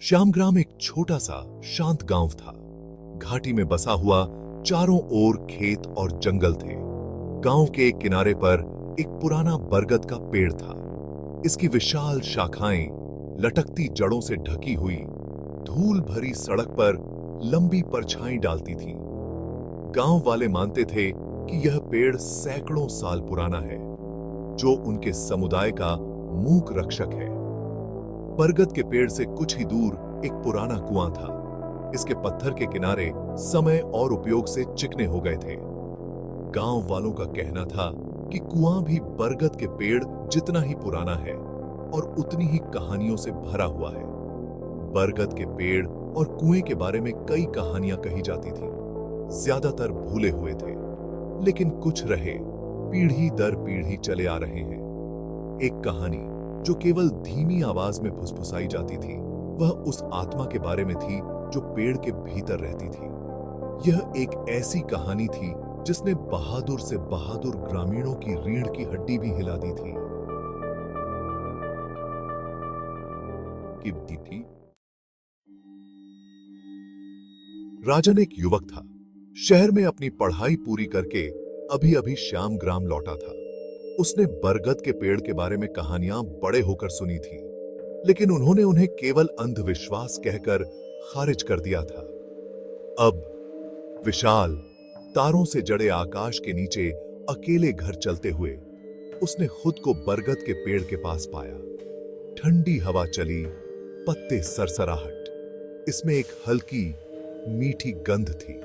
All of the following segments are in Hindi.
श्यामग्राम एक छोटा सा शांत गांव था। घाटी में बसा हुआ चारों ओर खेत और जंगल थे। गांव के एक किनारे पर एक पुराना बरगद का पेड़ था। इसकी विशाल शाखाएं लटकती जड़ों से ढकी हुई धूल भरी सड़क पर लंबी परछाई डालती थीं। गांव वाले मानते थे कि यह पेड़ सैकड़ों साल पुराना है, जो उनके समुदाय का मूक रक्षक है। बरगद के पेड़ से कुछ ही दूर एक पुराना कुआं था। इसके पत्थर के किनारे समय और उपयोग से चिकने हो गए थे। गांव वालों का कहना था कि कुआं भी बरगद के पेड़ जितना ही पुराना है और उतनी ही कहानियों से भरा हुआ है। बरगद के पेड़ और कुएं के बारे में कई कहानियां कही जाती थीं। ज्यादातर भूले हुए थे, लेकिन कुछ रहे, पीढ़ी दर पीढ़ी चले आ रहे हैं। एक कहानी जो केवल धीमी आवाज में फुसफुसाई जाती थी, वह उस आत्मा के बारे में थी जो पेड़ के भीतर रहती थी। यह एक ऐसी कहानी थी जिसने बहादुर से बहादुर ग्रामीणों की रीढ़ की हड्डी भी हिला दी थी। राजन एक युवक था। शहर में अपनी पढ़ाई पूरी करके अभी अभी श्यामग्राम लौटा था। उसने बरगद के पेड़ के बारे में कहानियां बड़े होकर सुनी थी, लेकिन उन्होंने उन्हें केवल अंधविश्वास कहकर खारिज कर दिया था। अब विशाल तारों से जड़े आकाश के नीचे अकेले घर चलते हुए उसने खुद को बरगद के पेड़ के पास पाया। ठंडी हवा चली, पत्ते सरसराहट, इसमें एक हल्की मीठी गंध थी।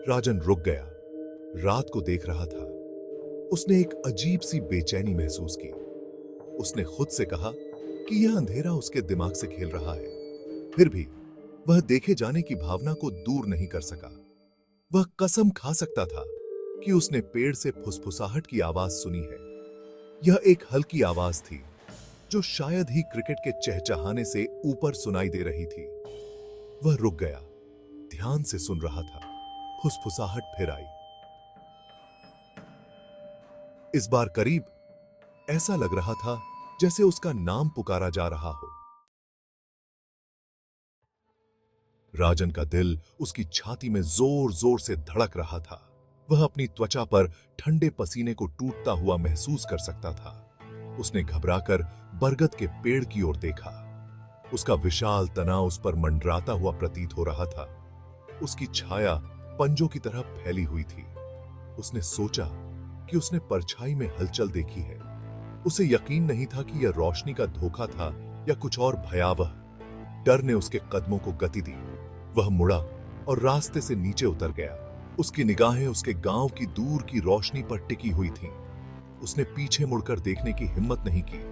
राजन रुक गया, रात को देख रहा था। उसने एक अजीब सी बेचैनी महसूस की। उसने खुद से कहा कि यह अंधेरा उसके दिमाग से खेल रहा है। फिर भी वह देखे जाने की भावना को दूर नहीं कर सका। वह कसम खा सकता था कि उसने पेड़ से फुसफुसाहट की आवाज सुनी है। यह एक हल्की आवाज थी जो शायद ही क्रिकेट के चहचहाने से ऊपर सुनाई दे रही थी। वह रुक गया, ध्यान से सुन रहा था। फुसफुसाहट फिर आई, इस बार करीब। ऐसा लग रहा था जैसे उसका नाम पुकारा जा रहा हो। राजन का दिल उसकी छाती में जोर जोर से धड़क रहा था। वह अपनी त्वचा पर ठंडे पसीने को टूटता हुआ महसूस कर सकता था। उसने घबराकर बरगद के पेड़ की ओर देखा। उसका विशाल तना उस पर मंडराता हुआ प्रतीत हो रहा था। उसकी छाया पंजों की तरह फैली हुई थी। उसने सोचा कि उसने परछाई में हलचल देखी है। उसे यकीन नहीं था कि यह रोशनी का धोखा था या कुछ और भयावह। डर ने उसके कदमों को गति दी। वह मुड़ा और रास्ते से नीचे उतर गया। उसकी निगाहें उसके गांव की दूर की रोशनी पर टिकी हुई थीं। उसने पीछे मुड़कर देखने की हिम्मत नहीं की।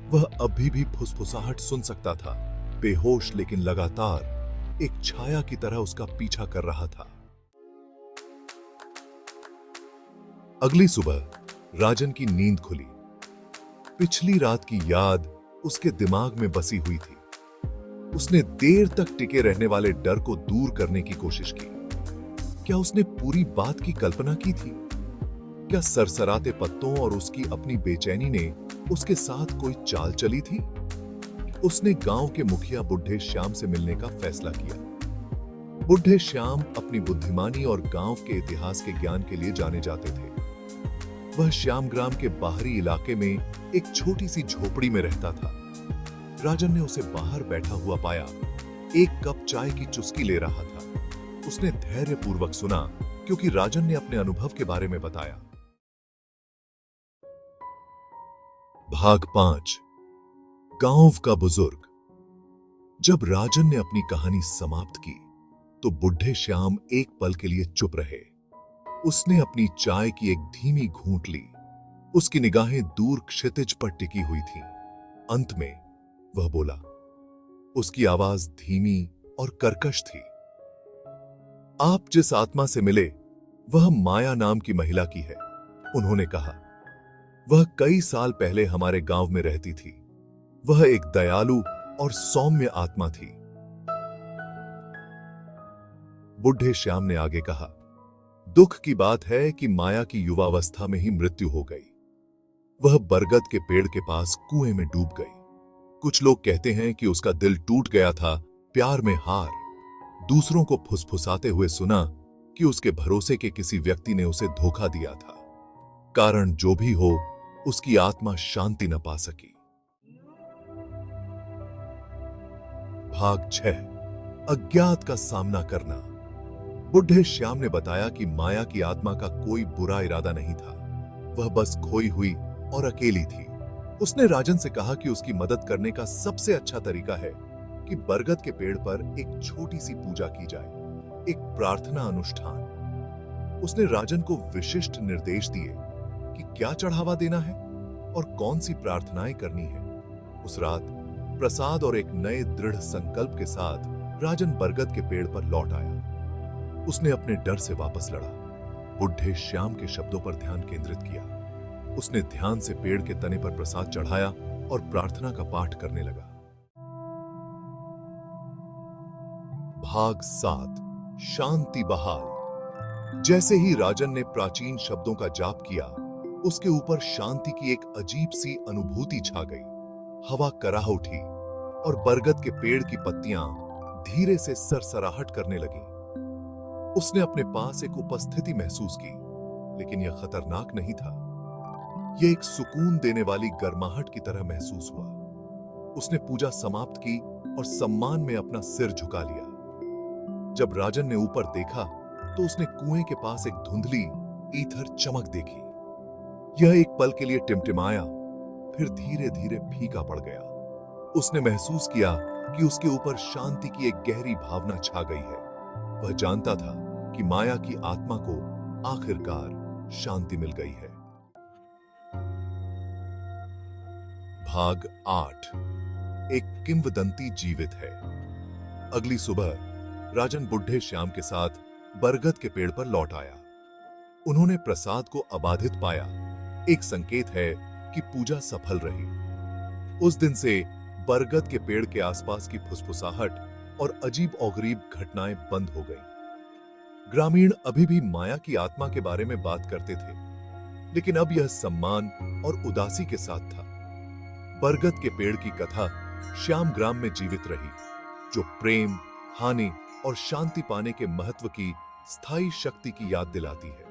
वह अभी भी फुसफुसाहट सुन सकता था, बेहोश लेकिन लगातार एक छाया की तरह उसका पीछा कर रहा था। अगली सुबह राजन की नींद खुली। पिछली रात की याद उसके दिमाग में बसी हुई थी। उसने देर तक टिके रहने वाले डर को दूर करने की कोशिश की। क्या उसने पूरी बात की कल्पना की थी? क्या सरसराते पत्तों और उसकी अपनी बेचैनी ने उसके साथ कोई चाल चली थी? उसने गांव के मुखिया बुढ़े श्याम से मिलने का फैसला किया। बुढ़े श्याम अपनी बुद्धिमानी और गांव के इतिहास के ज्ञान के लिए जाने जाते थे। वह श्यामग्राम के बाहरी इलाके में एक छोटी सी झोपड़ी में रहता था। राजन ने उसे बाहर बैठा हुआ पाया, एक कप चाय की चुस्की ले रहा था। उसने धैर्यपूर्वक सुना, क्योंकि राजन ने अपने अनुभव के बारे में बताया। भाग 5, गांव का बुजुर्ग। जब राजन ने अपनी कहानी समाप्त की, तो बुढ़े श्याम एक पल के लिए चुप रहे। उसने अपनी चाय की एक धीमी घूंट ली। उसकी निगाहें दूर क्षितिज पर टिकी हुई थीं। अंत में वह बोला। उसकी आवाज धीमी और कर्कश थी। आप जिस आत्मा से मिले, वह माया नाम की महिला की है। उन्होंने कहा, वह कई साल पहले हमारे गांव में रहती थी। वह एक दयालु और सौम्य आत्मा थी। बुढ़े श्याम ने आगे कहा, दुख की बात है कि माया की युवावस्था में ही मृत्यु हो गई। वह बरगद के पेड़ के पास कुएं में डूब गई। कुछ लोग कहते हैं कि उसका दिल टूट गया था प्यार में हार, दूसरों को फुसफुसाते हुए सुना कि उसके भरोसे के किसी व्यक्ति ने उसे धोखा दिया था। कारण जो भी हो, उसकी आत्मा शांति न पा सकी। भाग 6, अज्ञात का सामना करना। बुढ़े श्याम ने बताया कि माया की आत्मा का कोई बुरा इरादा नहीं था। वह बस खोई हुई और अकेली थी। उसने राजन से कहा कि उसकी मदद करने का सबसे अच्छा तरीका है कि बरगद के पेड़ पर एक छोटी सी पूजा की जाए, एक प्रार्थना अनुष्ठान। उसने राजन को विशिष्ट निर्देश दिए कि क्या चढ़ावा देना है और कौन सी प्रार्थनाएं करनी है। उस रात प्रसाद और एक नए दृढ़ संकल्प के साथ राजन बरगद के पेड़ पर लौट आया। उसने अपने डर से वापस लड़ा, बुढ़े श्याम के शब्दों पर ध्यान केंद्रित किया। उसने ध्यान से पेड़ के तने पर प्रसाद चढ़ाया और प्रार्थना का पाठ करने लगा। भाग 7, शांति बहाल। जैसे ही राजन ने प्राचीन शब्दों का जाप किया, उसके ऊपर शांति की एक अजीब सी अनुभूति छा गई। हवा कराह उठी और बरगद के पेड़ की पत्तियां धीरे से सरसराहट करने लगी। उसने अपने पास एक उपस्थिति महसूस की, लेकिन यह खतरनाक नहीं था। यह एक सुकून देने वाली गर्माहट की तरह महसूस हुआ। उसने पूजा समाप्त की और सम्मान में अपना सिर झुका लिया। जब राजन ने ऊपर देखा तो उसने कुएं के पास एक धुंधली ईथर चमक देखी। यह एक पल के लिए टिमटिमाया, फिर धीरे धीरे फीका पड़ गया। उसने महसूस किया कि उसके ऊपर शांति की एक गहरी भावना छा गई है। वह जानता था कि माया की आत्मा को आखिरकार शांति मिल गई है। भाग 8, एक किंवदंती जीवित है। अगली सुबह राजन बुढ़े श्याम के साथ बरगद के पेड़ पर लौट आया। उन्होंने प्रसाद को अबाधित पाया, एक संकेत है कि पूजा सफल रही। उस दिन से बरगद के पेड़ के आसपास की फुसफुसाहट और अजीब औगरीब घटनाएं बंद हो गई। ग्रामीण अभी भी माया की आत्मा के बारे में बात करते थे, लेकिन अब यह सम्मान और उदासी के साथ था। बरगद के पेड़ की कथा श्याम ग्राम में जीवित रही, जो प्रेम, हानि और शांति पाने के महत्व की स्थायी शक्ति की याद दिलाती है।